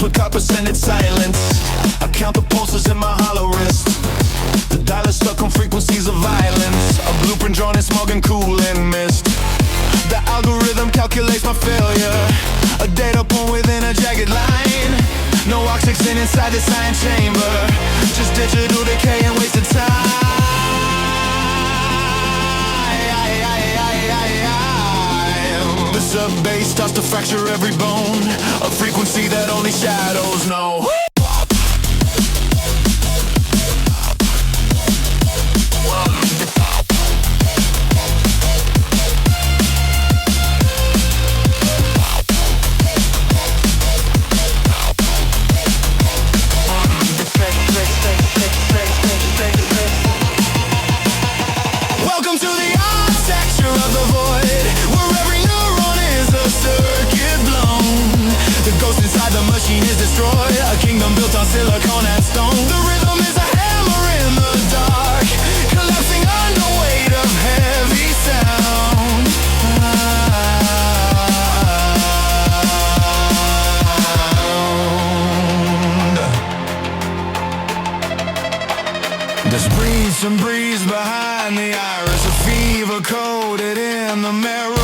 With copper-scented silence, I count the pulses in my hollow wrist. The dial is stuck on frequencies of violence, a blueprint drawn in smog and cool and mist. The algorithm calculates my failure, a data point within a jagged line. No oxygen inside the science chamber, just digital decay and wasted time. The sub-bass starts to fracture every bone, a frequency that only shadows know. Welcome to the architecture of the void, where every neuron is a circuit blown. The ghost inside the machine is destroyed, a kingdom built on silicon and stone. The rhythm is a hammer in the dark, collapsing under weight of heavy sound. There's breeze and breeze behind the iris, a fever coated in the marrow.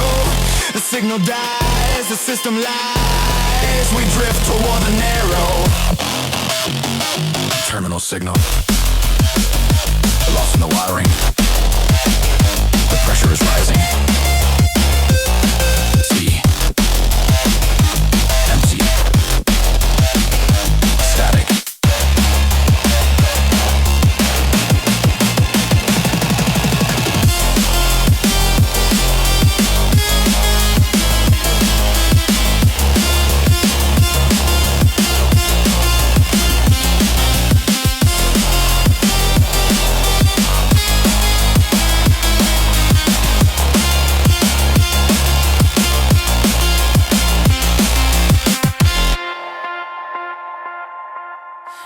The signal dies, the system lies, we drift toward the narrow terminal signal, lost in the wiring. The pressure is rising. T empty, static.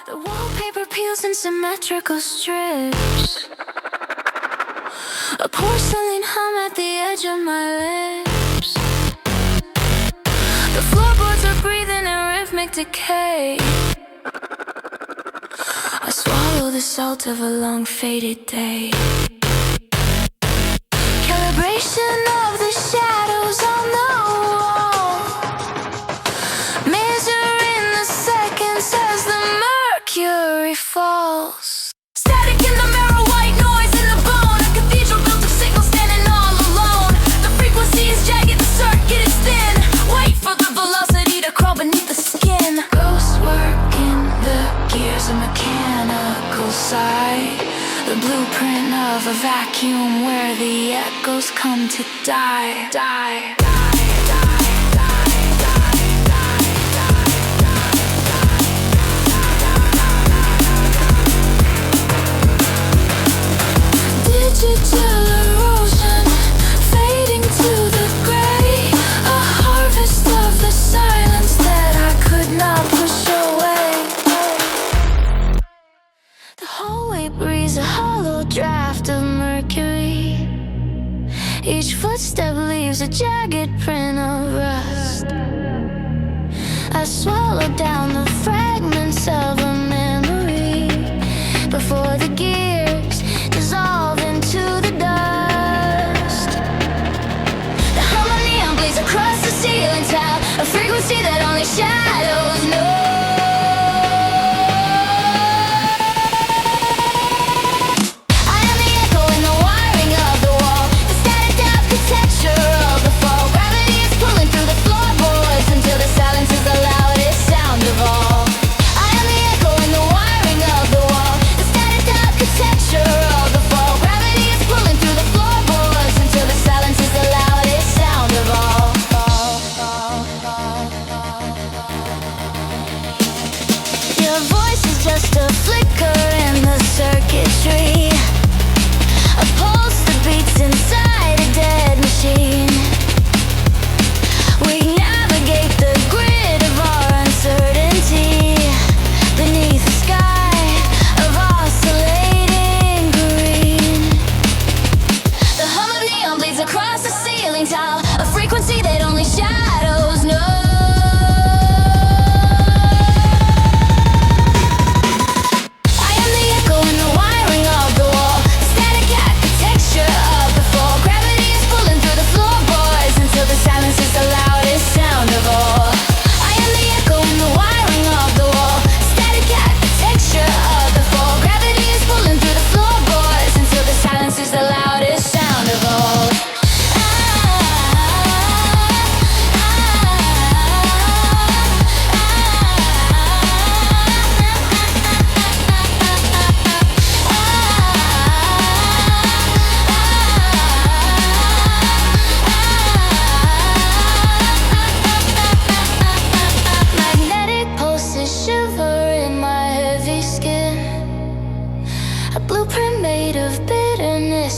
The wallpaper peels in symmetrical strips. A porcelain hum at the edge of my lips. The floorboards are breathing in rhythmic decay. I swallow the salt of a long faded day. Calibration of the shadows on the wall, measuring the seconds as the Mercury falls. Static in the mirror, white noise in the bone. A cathedral built of signals standing all alone. The frequency is jagged, the circuit is thin. Wait for the velocity to crawl beneath the skin. Ghost work in the gears, a mechanical sigh. The blueprint of a vacuum where the echoes come to die, die, die. Digital erosion, fading to the gray. A harvest of the silence that I could not push away. The hallway breeze, a hollow draft of mercury. Each footstep leaves a jagged print of rust. I swallow down the fragments of a memory before the gears dissolve into the dust. The hum of neon bleeds across the ceiling tile, a frequency that only shadows know. I am the echo in the wiring of the wall, the static architecture of the fall. Gravity is pulling through the floorboards until the silence is the loudest sound of all. I am the echo in the wiring of the wall, the static architecture of the fall. Gravity is pulling through the floorboards until the silence is the loudest sound of all.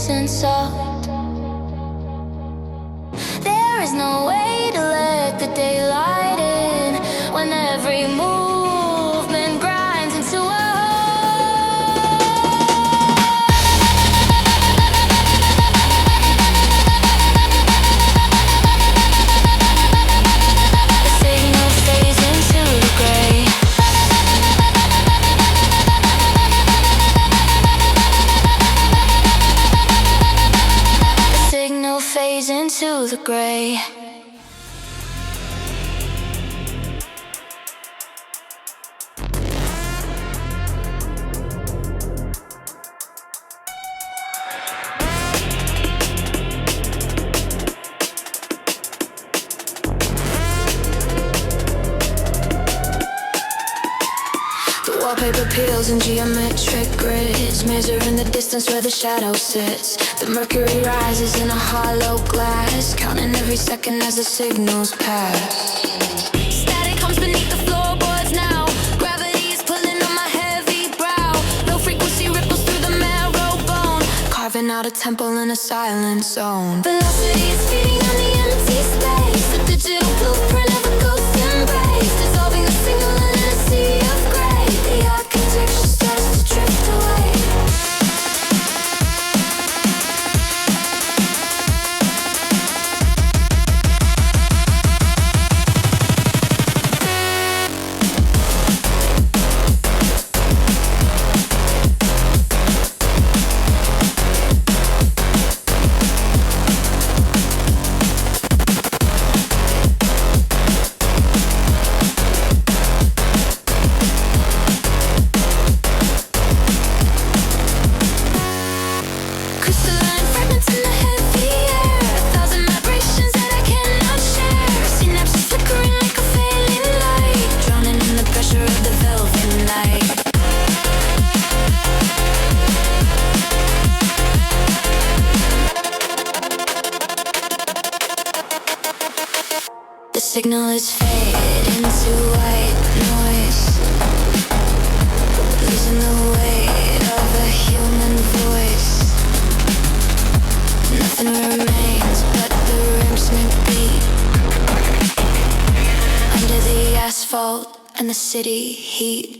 space and salt. There is no way to let the daylight in when every movement grinds into a the signal fades into the gray. The signal fades into the gray. Wallpaper peels and geometric grids, measuring the distance where the shadow sits. The mercury rises in a hollow glass, counting every second as the signals pass. Static comes beneath the floorboards now. Gravity is pulling on my heavy brow. Low frequency ripples through the marrow bone, carving out a temple in a silent zone. Velocity is feeding on the empty space, the digital blueprint of a ghost embrace, dissolving the signal in a sea of gray. The architecture starts to drift away. Crystalline fragments in the heavy air, 1,000 vibrations that I cannot share. Synapses flickering like a failing light, drowning in the pressure of the velvet night. The signal is fading into white noise, losing the weight of a human voice. Nothing remains but the rhythmic beat under the asphalt and the city heat.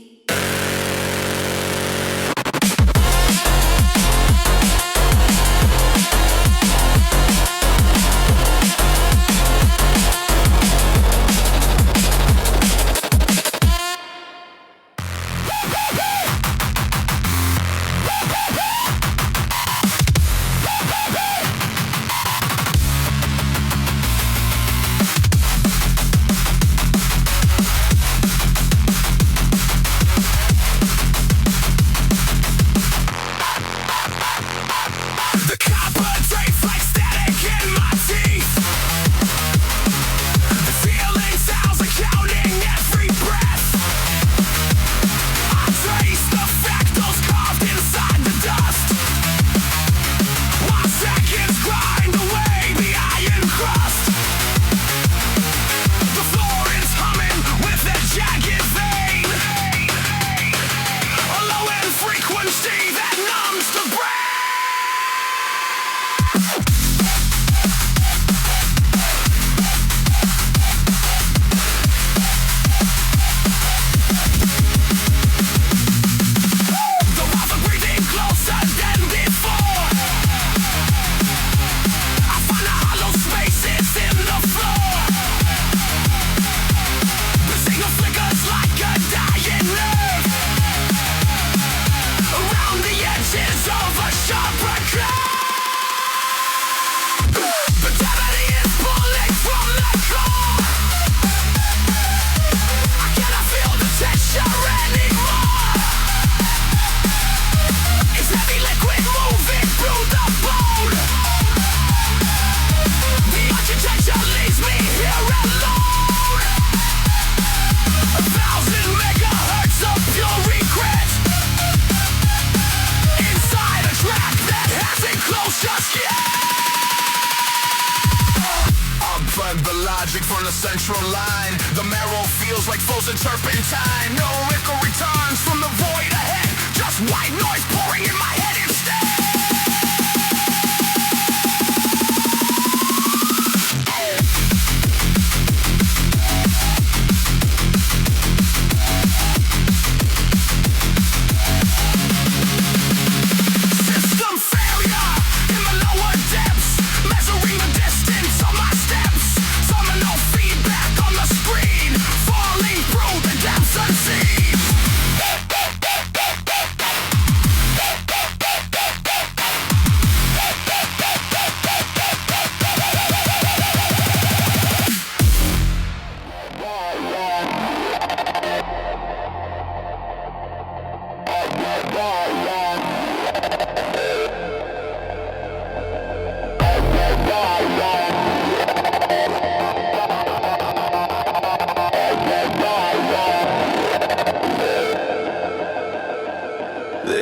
logic from the central line. The marrow feels like frozen turpentine. No echo returns from the void ahead. Just white noise pouring in my head instead.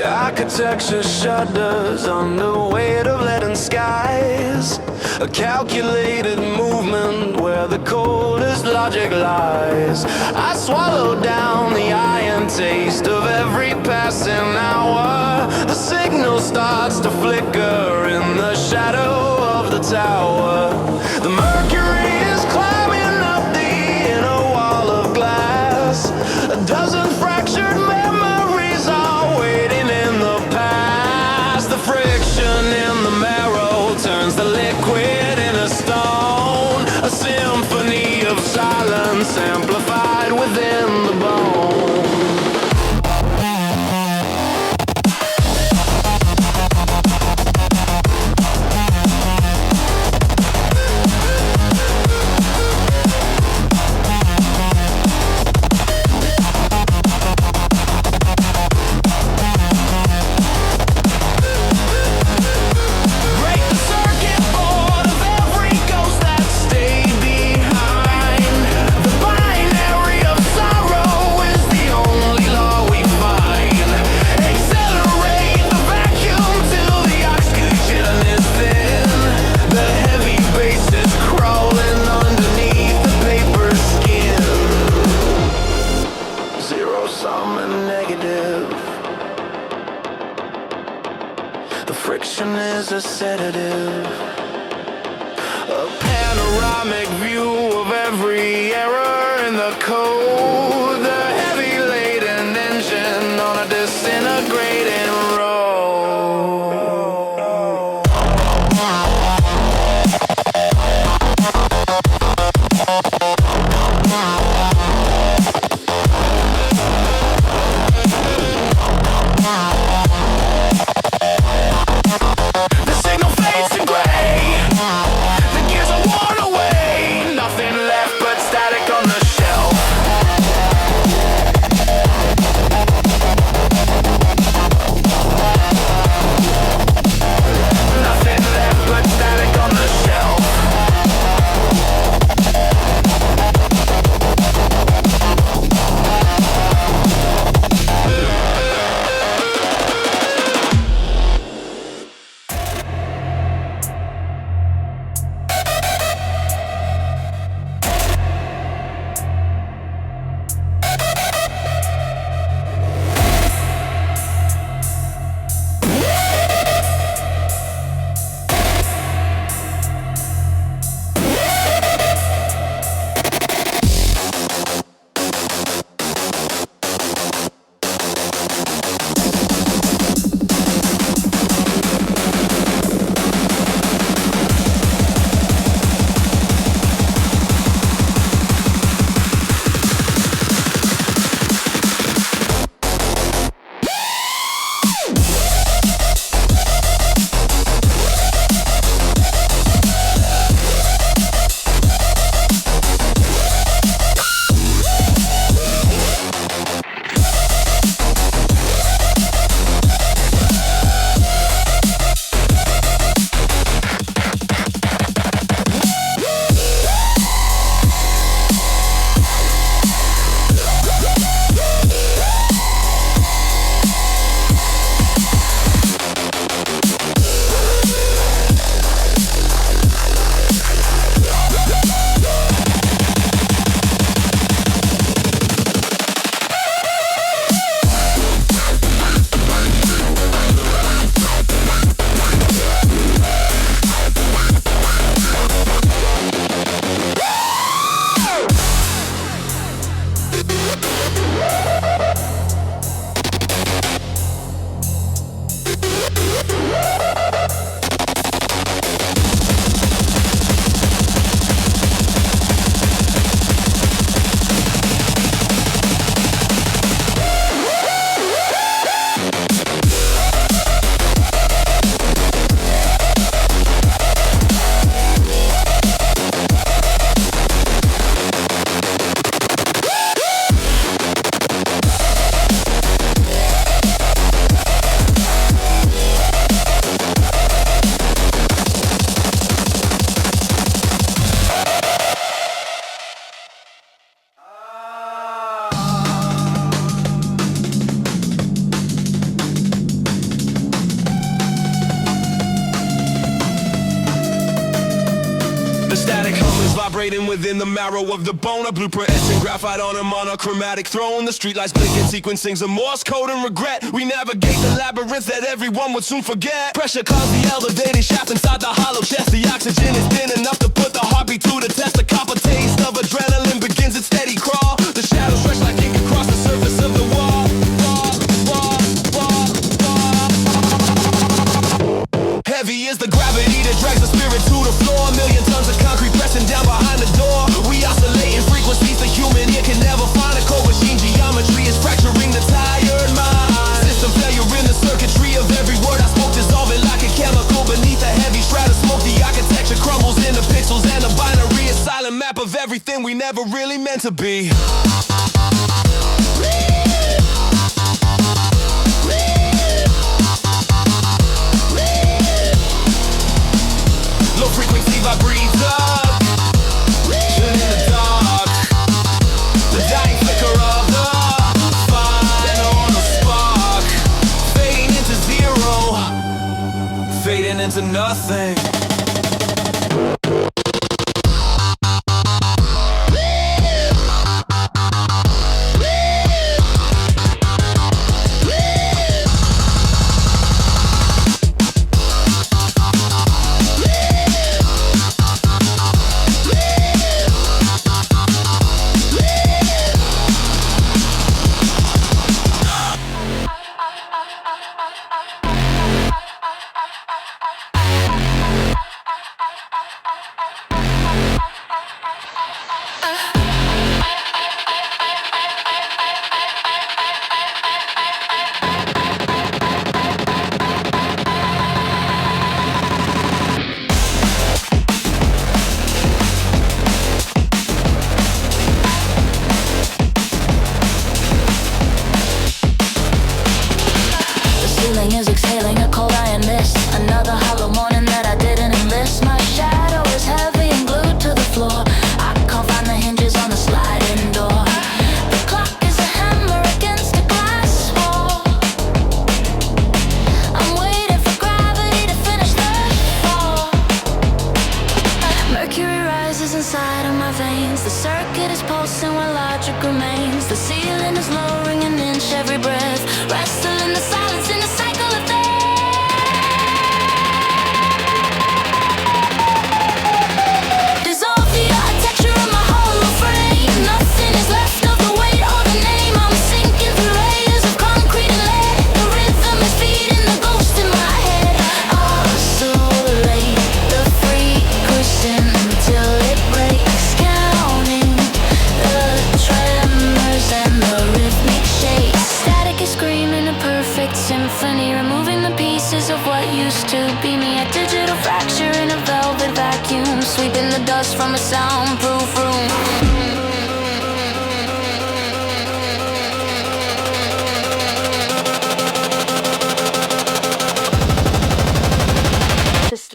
Architecture shudders under weight of leaden skies. A calculated movement where the coldest logic lies. I swallow down the iron taste of every passing hour. The signal starts to flicker in the shadow of the tower. The Mercury is climbing up the inner wall of glass. A dozen fractured memories are waiting in the past. The friction in the marrow turns the liquid into stone. A symphony of silence amplified within the bone. Is a sedative. A panoramic view of every error in the code. The heavy laden engine on a disintegrating static Static hum is vibrating within the marrow of the bone. A blueprint etching graphite on a monochromatic throne. The streetlights blinking, sequencing's a Morse code and regret. We navigate the labyrinth that everyone would soon forget. Pressure caused the elevated shaft inside the hollow chest. The oxygen is thin enough to put the heartbeat to the test. The copper taste of adrenaline begins its steady crawl. The shadows stretch like ink across the surface of the wall. Heavy is the gravity that drags the spirit to the floor. A million tons of concrete pressing down behind the door. We oscillating frequencies the human ear can never find. A cold machine geometry is fracturing the tired mind. System failure in the circuitry of every word I spoke, dissolving like a chemical beneath a heavy strata smoke. The architecture crumbles into pixels and a binary, a silent map of everything we never really meant to be. Low frequency vibrates up, in the dark. The dying flicker of the final spark, fading into zero, fading into nothing.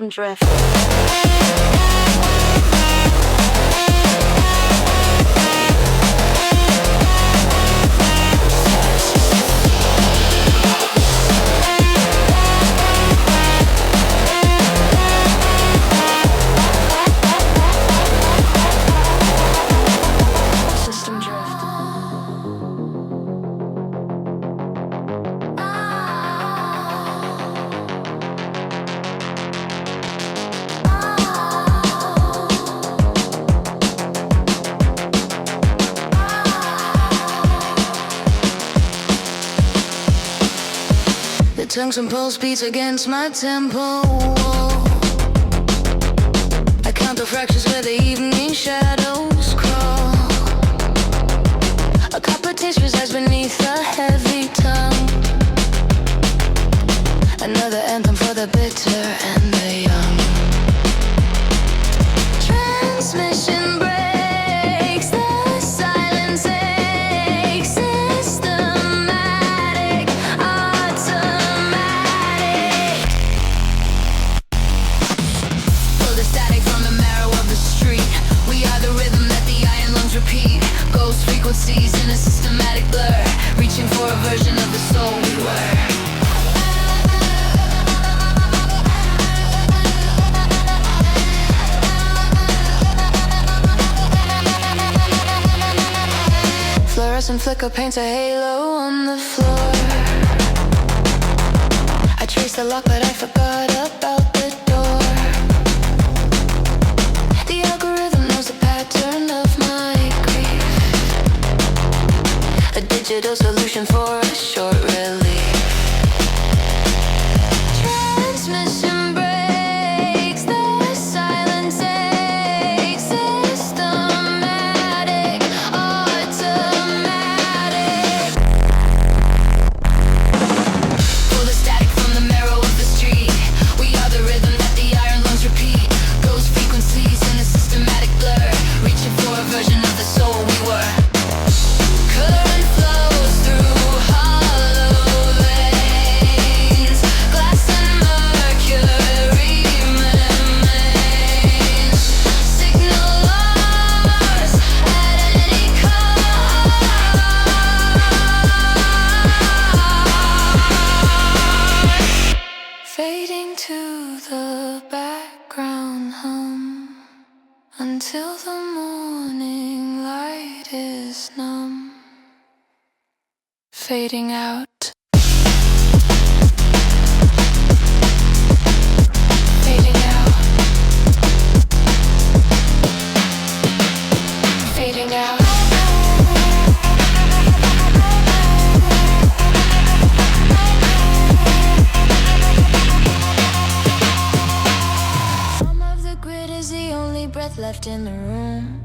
Drift. Tongues and pulse beats against my tempo. I count the fractures where the evening shadows crawl. A copper taste resides beneath a heavy tongue. Another anthem for the bitter and the young. Transmission breaks, the silence aches. Systematic, automatic. Pull the static from the marrow of the street. We are the rhythm that the iron lungs repeat. Ghost frequencies in a systematic blur, reaching for a version of the soul we were. fluorescent flicker paints a halo on the floor. I traced the lock, but I forgot about the door. The algorithm knows the pattern of my grief. A digital solution for a short relief. Transmission breaks, the silence aches. Systematic, automatic. Pull the static from the marrow of the street. We are the rhythm that the iron lungs repeat. Ghost frequencies in a systematic blur, reaching for a version of the soul we were. Current flows through hollow veins, glass and mercury remains. Signal lost at any cost. Fading to the background hum until the morning light is numb. Fading out. Fading out. Fading out. Some of the grid is the only breath left in the room.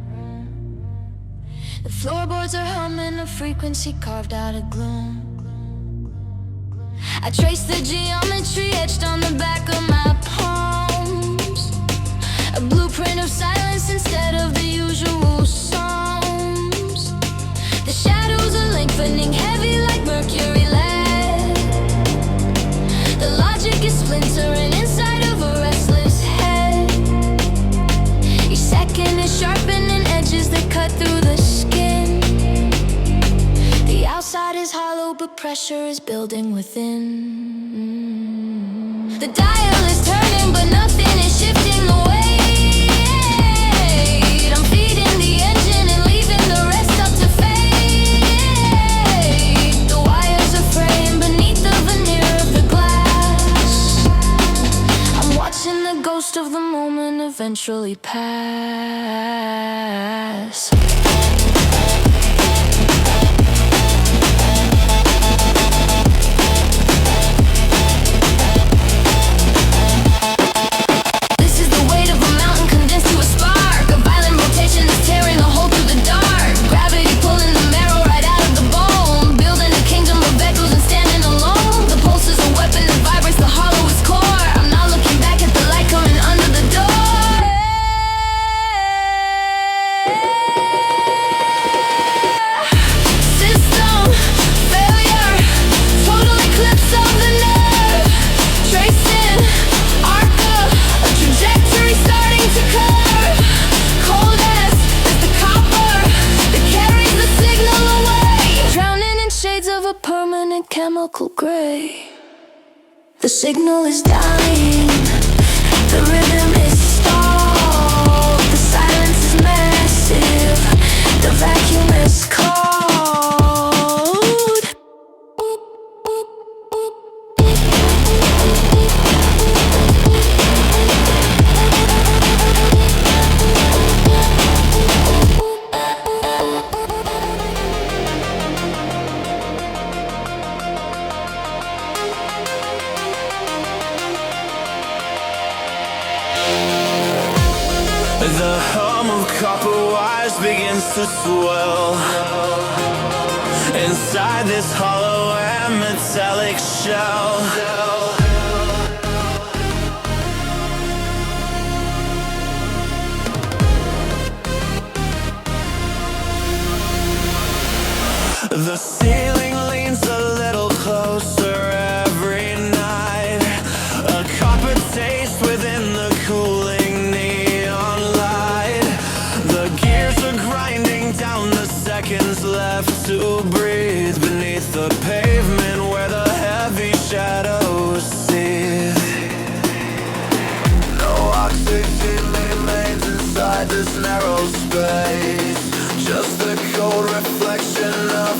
The floorboards are humming a frequency carved out of gloom. I trace the geometry etched on the back of my palms. A blueprint of silence instead of the usual psalms. The shadows are lengthening heavy like mercury lead. The logic is splintering inside of a restless head. Each second is sharpening edges that cut through the skin. The outside is hollow, but pressure is building within. The dial is turning, but nothing is shifting the weight. I'm feeding the engine and leaving the rest up to fate. The wires are framed beneath the veneer of the glass. I'm watching the ghost of the moment eventually pass. This is the weight of a mountain condensed to a spark. A violent rotation is tearing a hole through the dark. Gravity pulling the marrow right out of the bone. Building a kingdom of echoes and standing alone. The pulse is a weapon that vibrates the hollowest core. I'm not looking back at the light coming under the door. System failure, total eclipse of the nerve. Tracing arc of a trajectory starting to curve. Cold as is the copper that carries the signal away. Drowning in shades of a permanent chemical gray. The signal is dying, the rhythm is stalled. The silence is massive, the vacuum is cold. The hum of copper wires begins to swell inside this hollow and metallic shell. The ceiling leans a little closer every night. A copper taste within the cooling neon light. The gears are grinding down, the seconds left to breathe beneath the pavement where the heavy shadows seethe. No oxygen remains inside this narrow space. Just the cold reflection of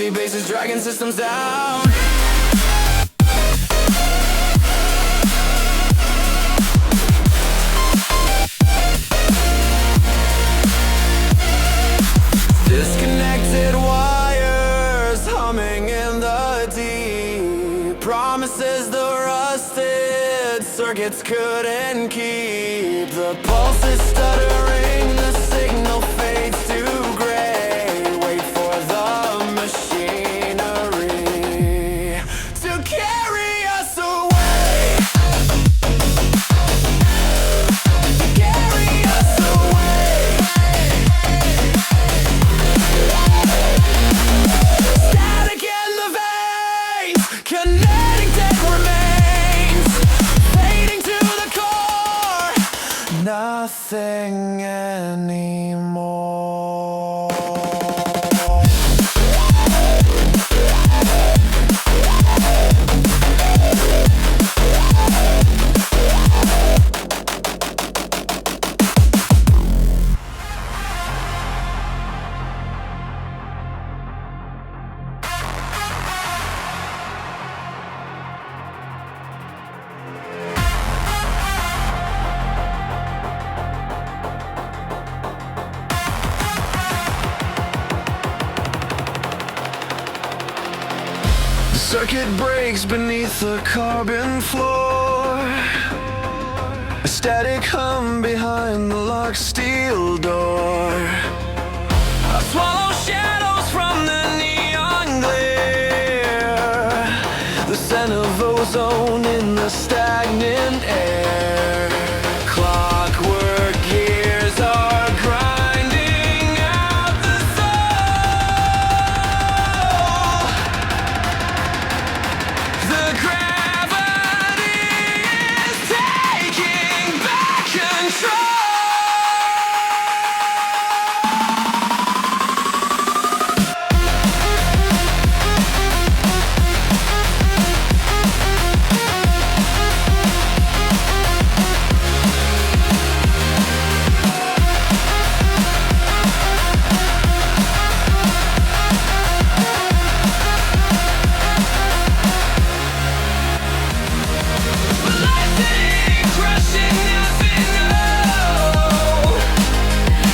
heavy bass is dragging systems down. Disconnected wires humming in the deep. Promises the rusted circuits couldn't keep. The pulse is stuttering, the signal fades to gray. Wait for the machinery to carry us away. Carry us away. Static in the veins, kinetic debt remains, fading to the core, nothing anymore. The circuit breaks beneath the carbon floor. A static hum behind the locked steel door. I swallow shadows from the neon glare. The scent of ozone in the stagnant air. Clockwork gears are grinding out the soul. The gravity is taking back control. Lightning crushing nothing, oh.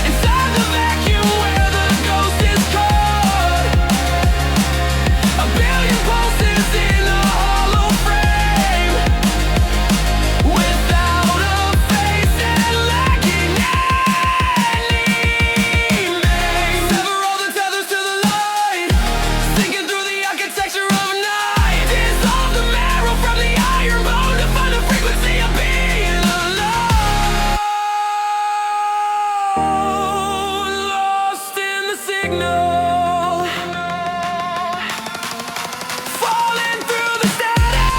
Inside the vacuum where the ghost is caught. A billion pulses in a hollow frame, without a face and lacking any name. Sever all the tethers to the line, sinking through the architecture of night. Dissolve the marrow from the iron bone to find the frequency of being alone. Lost in the signal, falling through the static.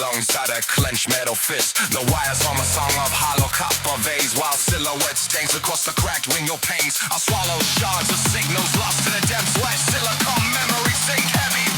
alongside a clenched metal fist. The wires form a song of hollow copper vase, while silhouettes dance across the cracked window panes. I swallow shards of signals lost to the depths where silicon memories sink heavy.